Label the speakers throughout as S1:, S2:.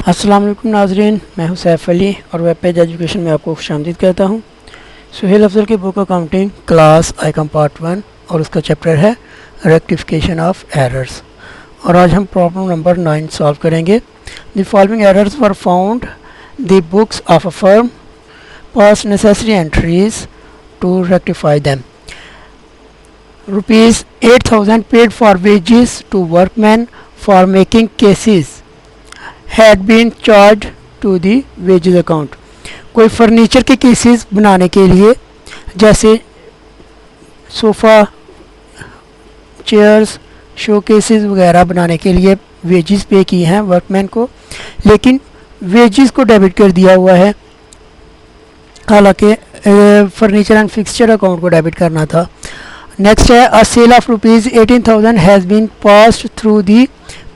S1: अस्सलाम वालेकुम नाज़रीन, मैं हूं सैफ अली और वेब पेज एजुकेशन में आपको खुशामदीद कहता हूं। सुहेल अफजल की book accounting class I.Com part 1 और उसका चैप्टर है रेक्टिफिकेशन ऑफ एरर्स। और आज हम प्रॉब्लम नंबर 9 सॉल्व करेंगे। The following errors were found the books of a firm, pass necessary entries to rectify them. Rupees 8,000 paid for wages to workman for making cases had been charged to the wages account। कोई furniture के cases बनाने के लिए, जैसे sofa, chairs, show cases वगैरह बनाने के लिए वेजेस पे की हैं वर्कमैन को, लेकिन वेजेस को डेबिट कर दिया हुआ है, हालांकि फर्नीचर एंड फिक्सचर अकाउंट को डेबिट करना था। नेक्स्ट है a sale of rupees 18,000 has been passed through the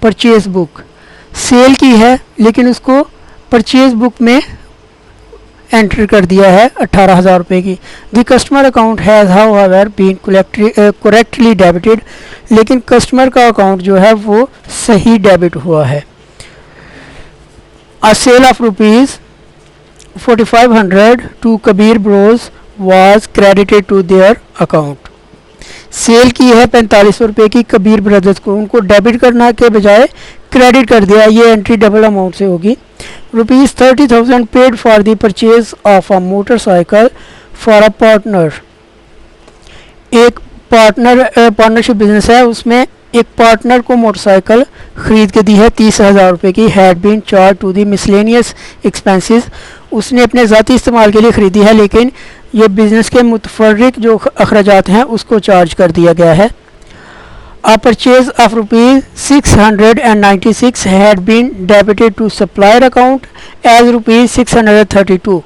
S1: purchase book. Sale की है लेकिन उसको परचेज बुक में एंटर कर दिया है 18,000 रुपये की। The customer account has however been correctly debited, लेकिन कस्टमर का अकाउंट जो है वो सही डेबिट हुआ है। A sale of rupees 4,500 to Kabir bros was credited to their account. Sale की है 4500 रुपये की कबीर ब्रदर्स को, उनको डेबिट करना के बजाय क्रेडिट कर दिया। ये एंट्री डबल अमाउंट से होगी। Rupees 30,000 paid for the purchase of a motorcycle for a partner. एक पार्टनरशिप बिजनेस है, उसमें एक पार्टनर को मोटरसाइकिल खरीद के दी है 30,000 रुपये की। Had been charged to the miscellaneous expenses, उसने अपने ज़ाती इस्तेमाल के लिए ख़रीदी है, लेकिन ये बिज़नेस के मुतफर्रिक जो अखराजात हैं उसको चार्ज कर दिया गया है। A purchase of rupees 696 had been debited to supplier account as rupees 632.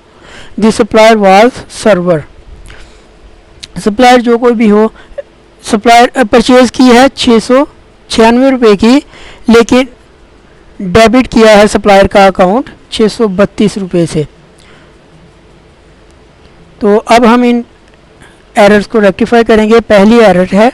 S1: The supplier was server। Supplier जो कोई भी हो, सप्लायर परचेज की है 696 रुपये की, लेकिन डेबिट किया है सप्लायर का अकाउंट 632 रुपये से। तो अब हम इन एरर्स को रेक्टिफाई करेंगे। पहली एरर है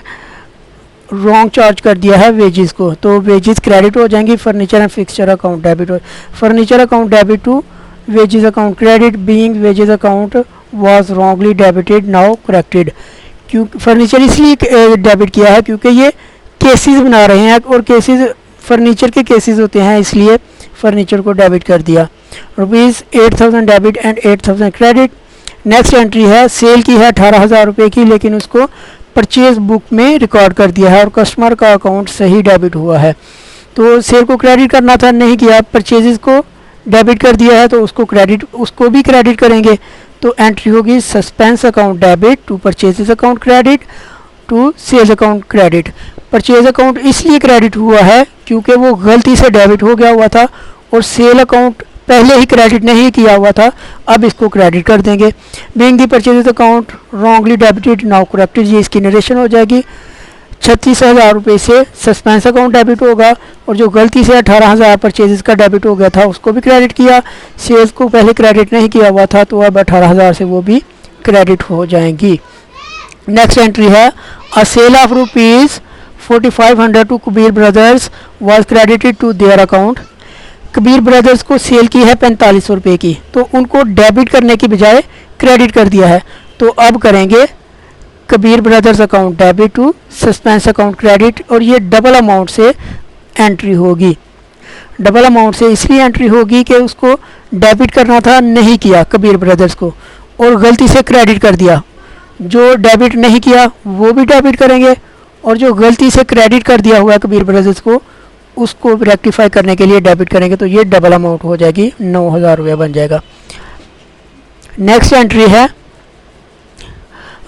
S1: रॉन्ग चार्ज कर दिया है वेजेस को, तो वेजेस क्रेडिट हो जाएंगी, furniture and fixture account debit हो। Furniture account debit to wages account credit, being wages account was wrongly debited now corrected. क्यों फर्नीचर इसलिए डेबिट किया है क्योंकि ये केसेस बना रहे हैं और केसेस फर्नीचर के केसेस होते हैं, इसलिए फर्नीचर को डेबिट कर दिया। Rupees 8,000 debit and 8,000 credit. Next entry है सेल की है 18,000 रुपये की, लेकिन उसको परचेज बुक में रिकॉर्ड कर दिया है और कस्टमर का अकाउंट सही डेबिट हुआ है। तो सेल को क्रेडिट करना था, नहीं किया, परचेजेस को डेबिट कर दिया है, तो उसको भी क्रेडिट करेंगे। तो एंट्री होगी suspense account debit to purchases account credit to sales account credit. Purchase account इसलिए क्रेडिट हुआ है क्योंकि वो गलती से डेबिट हो गया हुआ था और सेल अकाउंट पहले ही क्रेडिट नहीं किया हुआ था, अब इसको क्रेडिट कर देंगे। Being the purchase account wrongly debited now corrected, ये इसकी नरेशन हो जाएगी। 36,000 रुपये से सस्पेंस अकाउंट डेबिट होगा और जो गलती से 18,000 परचेजेस का डेबिट हो गया था उसको भी क्रेडिट किया। सेल्स को पहले क्रेडिट नहीं किया हुआ था, तो अब 18,000 से वो भी क्रेडिट हो जाएंगी। नेक्स्ट एंट्री है a sale of rupees 4,500 to Kabir brothers was credited to their account. Kabir brothers को सेल की है 4500 रुपये की, तो उनको डेबिट करने की बजाय क्रेडिट कर दिया है। तो अब करेंगे Kabir brothers account debit to suspense account credit, और ये डबल अमाउंट से एंट्री होगी। डबल अमाउंट से इसलिए एंट्री होगी कि उसको डेबिट करना था, नहीं किया कबीर ब्रदर्स को, और गलती से क्रेडिट कर दिया। जो डेबिट नहीं किया वो भी डेबिट करेंगे, और जो गलती से क्रेडिट कर दिया हुआ है कबीर ब्रदर्स को, उसको रेक्टिफाई करने के लिए डेबिट करेंगे, तो ये डबल अमाउंट हो जाएगी, 9,000 रुपया बन जाएगा। नेक्स्ट एंट्री है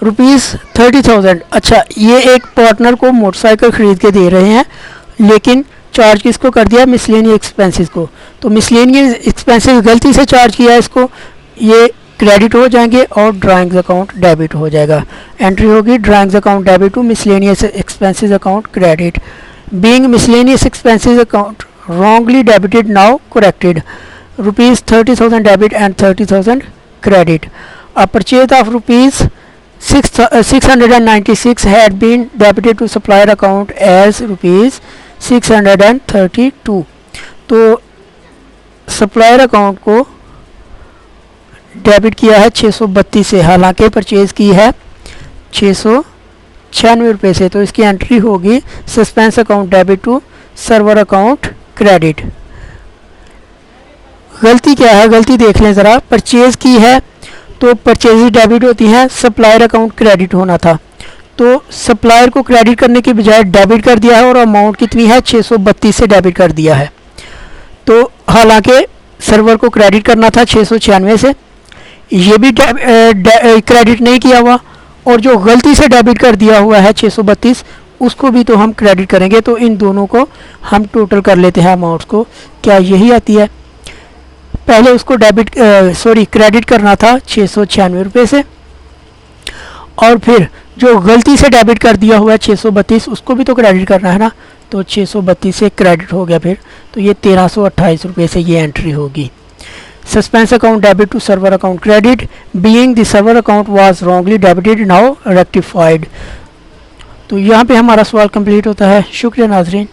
S1: रुपीज़ 30,000। अच्छा, ये एक पार्टनर को मोटरसाइकिल ख़रीद के दे रहे हैं, लेकिन चार्ज किसको कर दिया, मिसलेनियस एक्सपेंसेस को। तो मिसलेनियस एक्सपेंसेस गलती से चार्ज किया है इसको, ये क्रेडिट हो जाएंगे और ड्राइंग्स अकाउंट डेबिट हो जाएगा। एंट्री होगी drawings account debit to miscellaneous expenses account credit. Being miscellaneous expenses account wrongly debited now corrected. Rupees 30,000 debit and 30,000 credit. A purchase of rupees 696 had been debited to supplier account as rupees 632. तो supplier account को debit किया है 632 से, हालांकि purchase की है 696 रुपये से, तो इसकी एंट्री होगी suspense account debit to server account credit. गलती क्या है, गलती देख लें ज़रा। परचेज़ की है तो परचेज डेबिट होती हैं, सप्लायर अकाउंट क्रेडिट होना था, तो सप्लायर को क्रेडिट करने की बजाय डेबिट कर दिया है और अमाउंट कितनी है 632 से डेबिट कर दिया है। तो हालांकि सर्वर को क्रेडिट करना था 696 से, ये भी क्रेडिट नहीं किया हुआ, और जो गलती से डेबिट कर दिया हुआ है 632 उसको भी तो हम क्रेडिट करेंगे। तो इन दोनों को हम टोटल कर लेते हैं अमाउंट्स को। क्या यही आती है, पहले उसको क्रेडिट करना था 696 रुपये से, और फिर जो गलती से डेबिट कर दिया हुआ है 632 उसको भी तो क्रेडिट करना है ना, तो 632 से क्रेडिट हो गया फिर, तो ये 1328 रुपये से ये एंट्री होगी। Suspense account debit to server account credit being the server account was wrongly debited now rectified. तो यहाँ पे हमारा सवाल कंप्लीट होता है। शुक्रिया नाजरीन।